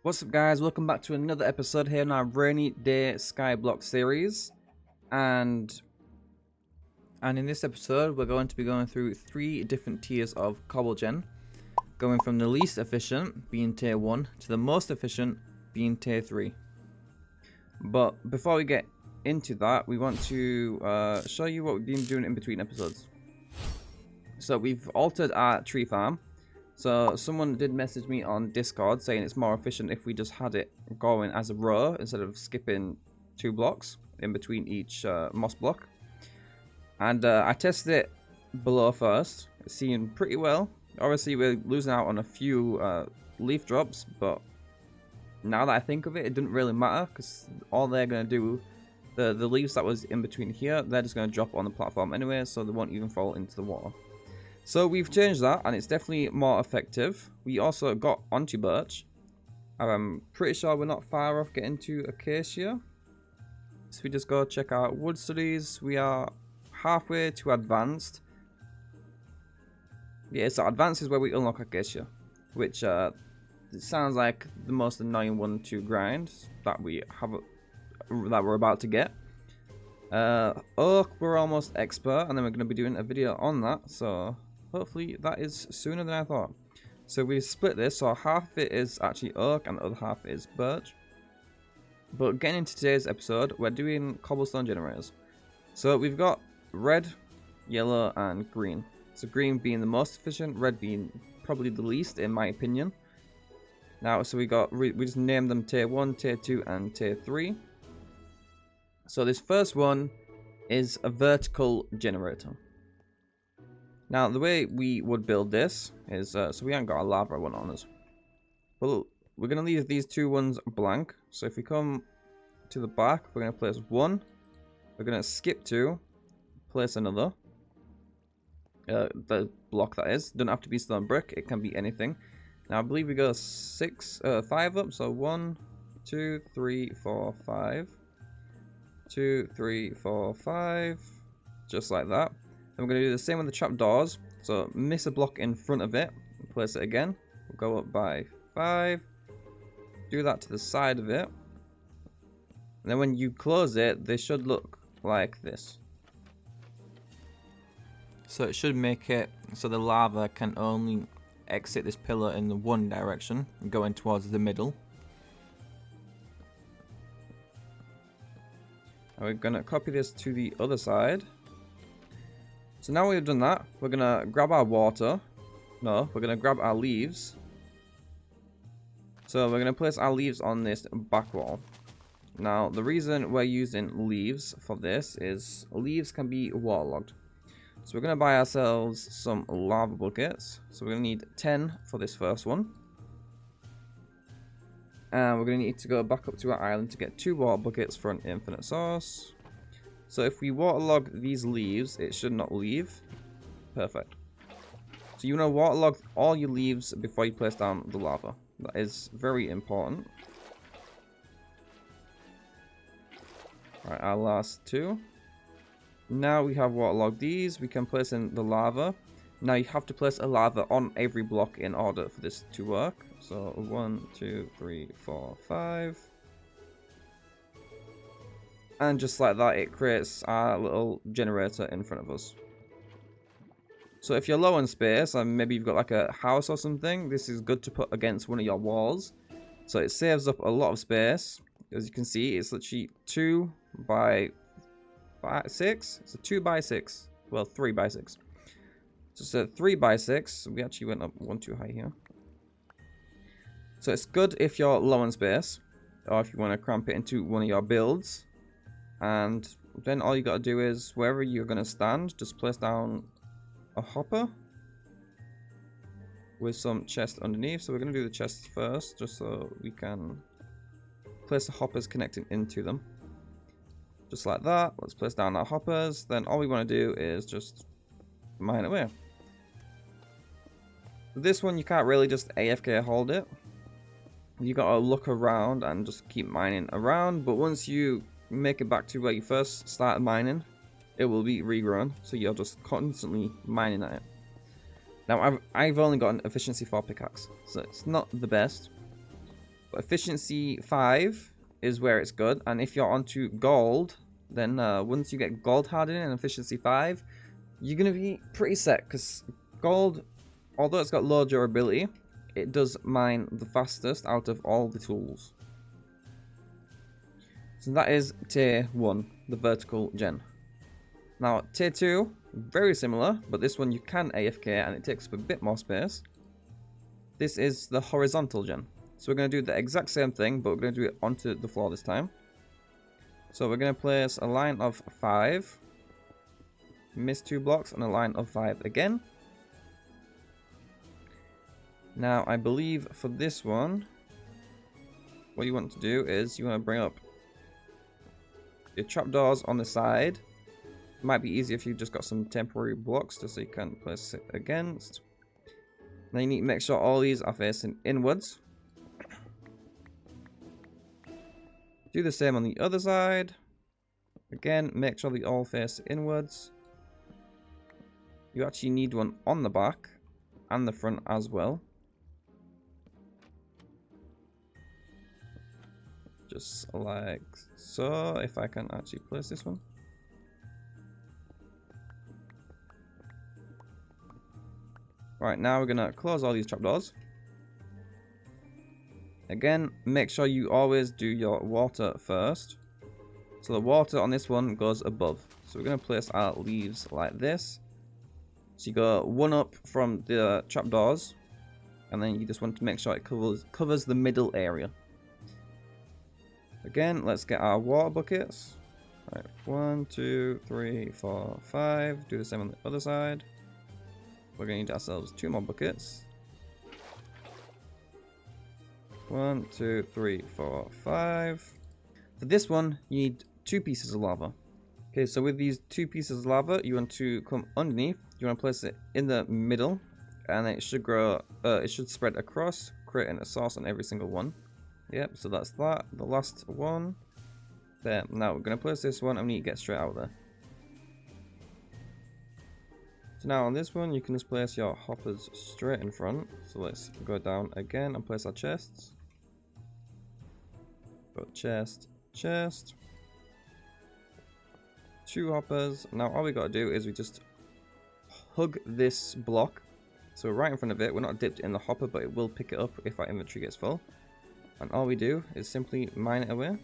What's up, guys? Welcome back to another episode here in our RainyDay Skyblock series, and in this episode we're going to be going through 3 different tiers of Cobblegen, going from the least efficient being tier 1 to the most efficient being tier 3. But before we get into that, we want to show you what we've been doing in between episodes. So we've altered our tree farm. So someone did message me on Discord saying it's more efficient if we just had it going as a row instead of skipping 2 blocks in between each moss block. And I tested it below first. It's seemed pretty well. Obviously we're losing out on a few leaf drops, but now that I think of it, it didn't really matter because all they're going to do, the leaves that was in between here, they're just going to drop on the platform anyway, so they won't even fall into the water. So we've changed that, and it's definitely more effective. We also got onto birch. I'm pretty sure we're not far off getting to acacia. So we just go check out wood studies. We are halfway to advanced. Yeah, so advanced is where we unlock acacia, which it sounds like the most annoying one to grind that we have, that we're about to get. Oak, we're almost expert, and then we're going to be doing a video on that. So hopefully that is sooner than I thought. So we split this, so half of it is actually oak and the other half is birch. But getting into today's episode, we're doing cobblestone generators. So we've got red, yellow, and green. So green being the most efficient, red being probably the least in my opinion. Now, so we just named them tier 1, tier 2, and tier 3. So this first one is a vertical generator. Now, the way we would build this is, so we haven't got a lava one on us. But we're going to leave these 2 ones blank. So if we come to the back, we're going to place 1. We're going to skip 2, place another. The block that is. Doesn't have to be stone brick, it can be anything. Now, I believe we go 5 up. So 1, 2, 3, 4, 5. 2, 3, 4, 5. Just like that. And we're going to do the same with the trapdoors. So miss a block in front of it. Place it again. We'll go up by 5. Do that to the side of it. And then when you close it, they should look like this. So it should make it so the lava can only exit this pillar in the one direction, going towards the middle. And we're going to copy this to the other side. So now we've done that, we're going to grab our water. No, we're going to grab our leaves. So we're going to place our leaves on this back wall. Now, the reason we're using leaves for this is leaves can be waterlogged. So we're going to buy ourselves some lava buckets. So we're going to need 10 for this first one. And we're going to need to go back up to our island to get 2 water buckets for an infinite source. So if we waterlog these leaves, it should not leave. Perfect. So you want to waterlog all your leaves before you place down the lava. That is very important. Alright, our last 2. Now we have waterlogged these, we can place in the lava. Now you have to place a lava on every block in order for this to work. So 1, 2, 3, 4, 5. And just like that, it creates our little generator in front of us. So if you're low on space, and maybe you've got like a house or something, this is good to put against one of your walls. So it saves up a lot of space. As you can see, it's literally 2 by 6. It's a 2 by 6. Well, 3 by 6. So it's a 3 by 6. We actually went up 1 too high here. So it's good if you're low on space, or if you want to cramp it into one of your builds. And then all you got to do is, wherever you're going to stand, just place down a hopper with some chest underneath. So we're going to do the chests first, just so we can place the hoppers connecting into them. Just like that. Let's place down our hoppers. Then all we want to do is just mine away. This one, you can't really just AFK hold it. You got to look around and just keep mining around. But once you make it back to where you first started mining, it will be regrown, so you're just constantly mining at it. Now I've only got an efficiency 4 pickaxe, so it's not the best. But efficiency 5 is where it's good. And if you're onto gold, then once you get gold hardening and efficiency 5, you're going to be pretty set. Because gold, although it's got low durability, it does mine the fastest out of all the tools. So that is tier 1, the vertical gen. Now tier 2, very similar, but this one you can AFK and it takes up a bit more space. This is the horizontal gen. So we're going to do the exact same thing, but we're going to do it onto the floor this time. So we're going to place a line of 5, miss 2 blocks, and a line of 5 again. Now I believe for this one, what you want to do is you want to bring up your trapdoors on the side. It might be easier if you just got some temporary blocks just so you can place it against. Now you need to make sure all these are facing inwards. Do the same on the other side. Again, make sure they all face inwards. You actually need one on the back and the front as well. Just like so, if I can actually place this one. Right, now we're gonna close all these trapdoors. Again, make sure you always do your water first. So the water on this one goes above. So we're gonna place our leaves like this. So you go one up from the trapdoors, and then you just want to make sure it covers the middle area. Again, let's get our water buckets. Right, 1, 2, 3, 4, 5. Do the same on the other side. We're going to need ourselves 2 more buckets. 1, 2, 3, 4, 5. For this one, you need 2 pieces of lava. Okay, so with these 2 pieces of lava, you want to come underneath. You want to place it in the middle, and it should grow. It should spread across, creating a source on every single one. Yep, so that's that. The last one. There. Now we're going to place this one, and we need to get straight out there. So now on this one, you can just place your hoppers straight in front. So let's go down again and place our chests. Go chest, chest. 2 hoppers. Now all we got to do is we just hug this block. So we're right in front of it. We're not dipped in the hopper, but it will pick it up if our inventory gets full. And all we do is simply mine it away.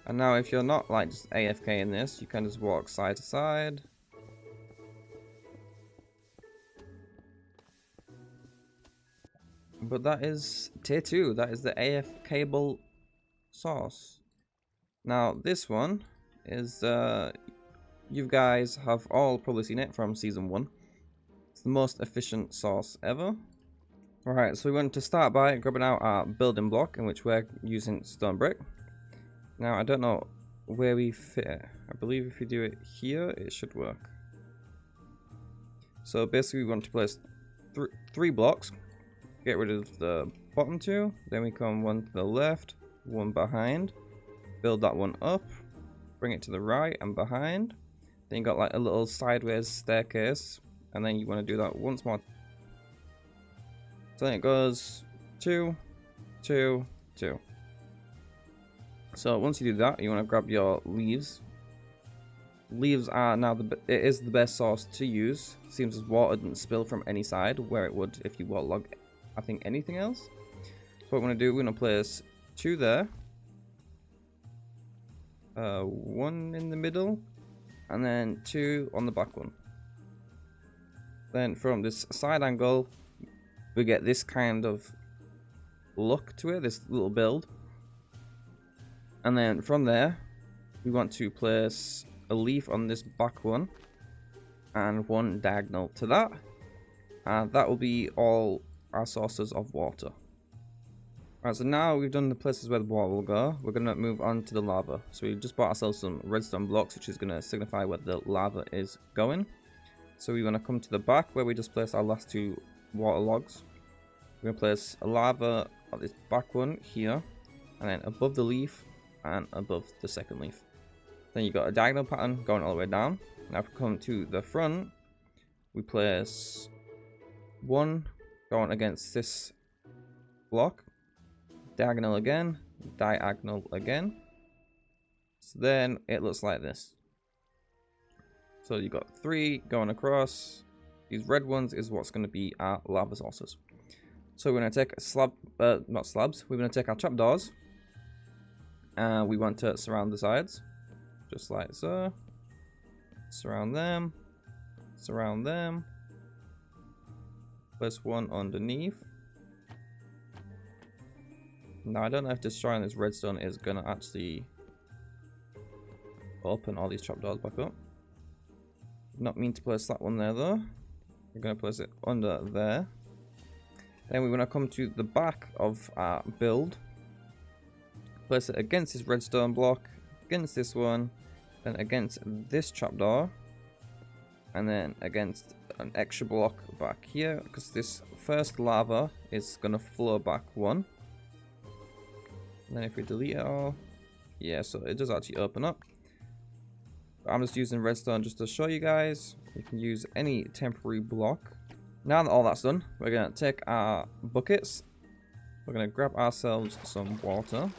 And now if you're not like just AFK in this, you can just walk side to side. But that is tier 2. That is the AFKable source. Now this one is, you guys have all probably seen it from season 1. It's the most efficient source ever. Alright, so we want to start by grabbing out our building block, in which we're using stone brick. Now, I don't know where we fit it. I believe if we do it here, it should work. So basically we want to place 3 blocks. Get rid of the bottom 2. Then we come 1 to the left, 1 behind. Build that one up. Bring it to the right and behind. Then you got like a little sideways staircase. And then you want to do that once more. So then it goes 2, 2, 2. So once you do that, you want to grab your leaves. Leaves are now it is the best source to use. Seems as water doesn't spill from any side, where it would if you waterlog, I think, anything else. So what we're going to do, we're going to place 2 there. 1 in the middle. And then 2 on the back one. Then from this side angle, we get this kind of look to it, this little build. And then from there, we want to place a leaf on this back one and 1 diagonal to that. And that will be all our sources of water. Alright, so now we've done the places where the water will go, we're going to move on to the lava. So we've just bought ourselves some redstone blocks, which is going to signify where the lava is going. So we want to come to the back where we just placed our last 2 water logs. We're going to place a lava on this back one here, and then above the leaf and above the second leaf. Then you got a diagonal pattern going all the way down. Now if we come to the front, we place 1 going against this block. Diagonal again. Diagonal again. So then it looks like this. So you got 3 going across. These red ones is what's going to be our lava sources. So we're going to take a slab, not slabs. We're going to take our trapdoors. And we want to surround the sides. Just like so. Surround them. Surround them. Place one underneath. Now I don't know if destroying this redstone is going to actually open all these trapdoors back up. Not mean to place that one there though. We're going to place it under there. Then we want to come to the back of our build. Place it against this redstone block, against this one, then against this trapdoor, and then against an extra block back here, because this first lava is going to flow back 1. And then if we delete it all, yeah, so it does actually open up. I'm just using redstone just to show you guys. You can use any temporary block. Now that all that's done, we're going to take our buckets. We're going to grab ourselves some water.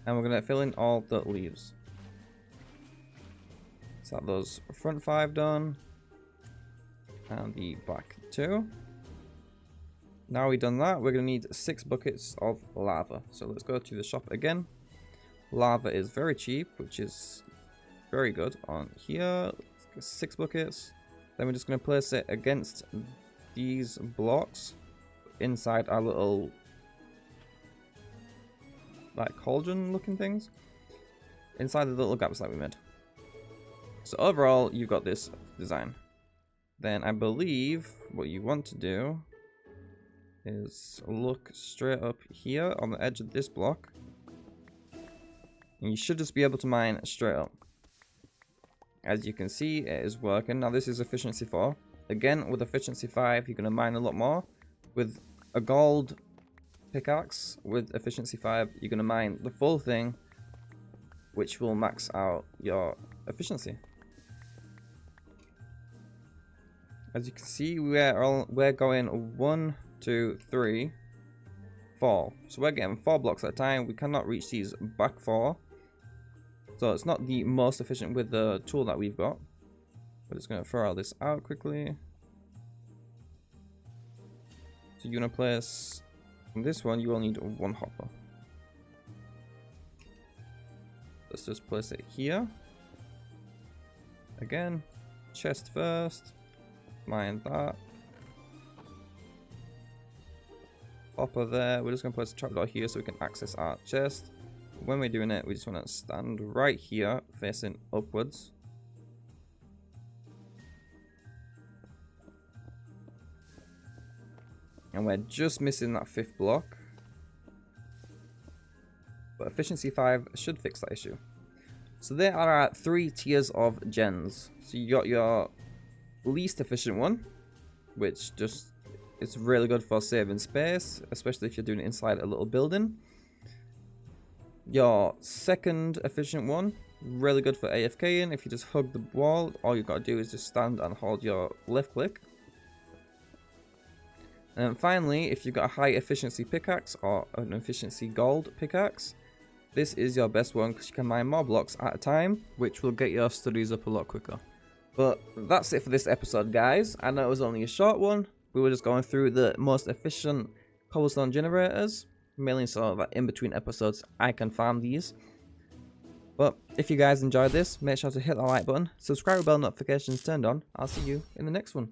And we're going to fill in all the leaves. So those front 5 done. And the back 2. Now we've done that, we're going to need 6 buckets of lava. So let's go to the shop again. Lava is very cheap, which is very good on here. 6 buckets. Then we're just going to place it against these blocks inside our little like cauldron looking things. Inside the little gaps that we made. So overall, you've got this design. Then I believe what you want to do is look straight up here on the edge of this block. And you should just be able to mine straight up. As you can see, it is working. Now this is efficiency 4. Again, with efficiency 5, you're going to mine a lot more. With a gold pickaxe, with efficiency 5, you're going to mine the full thing, which will max out your efficiency. As you can see, we're going 1, 2, 3, 4. So we're getting 4 blocks at a time. We cannot reach these back 4. So it's not the most efficient with the tool that we've got. We're just going to throw all this out quickly. So you're going to place on this one, you will need 1 hopper. Let's just place it here. Again, chest first. Mine that. Hopper there. We're just going to place a trapdoor here so we can access our chest. When we're doing it, we just want to stand right here, facing upwards. And we're just missing that 5th block. But efficiency 5 should fix that issue. So there are our 3 tiers of gens. So you got your least efficient one, which just it's really good for saving space, especially if you're doing it inside a little building. Your second efficient one, really good for AFKing. If you just hug the wall, all you've got to do is just stand and hold your left click. And then finally, if you've got a high efficiency pickaxe or an efficiency gold pickaxe, this is your best one because you can mine more blocks at a time, which will get your studies up a lot quicker. But that's it for this episode, guys. I know it was only a short one. We were just going through the most efficient cobblestone generators, mainly so that in between episodes I can farm these. But if you guys enjoyed this, make sure to hit the like button, subscribe with bell notifications turned on. I'll see you in the next one.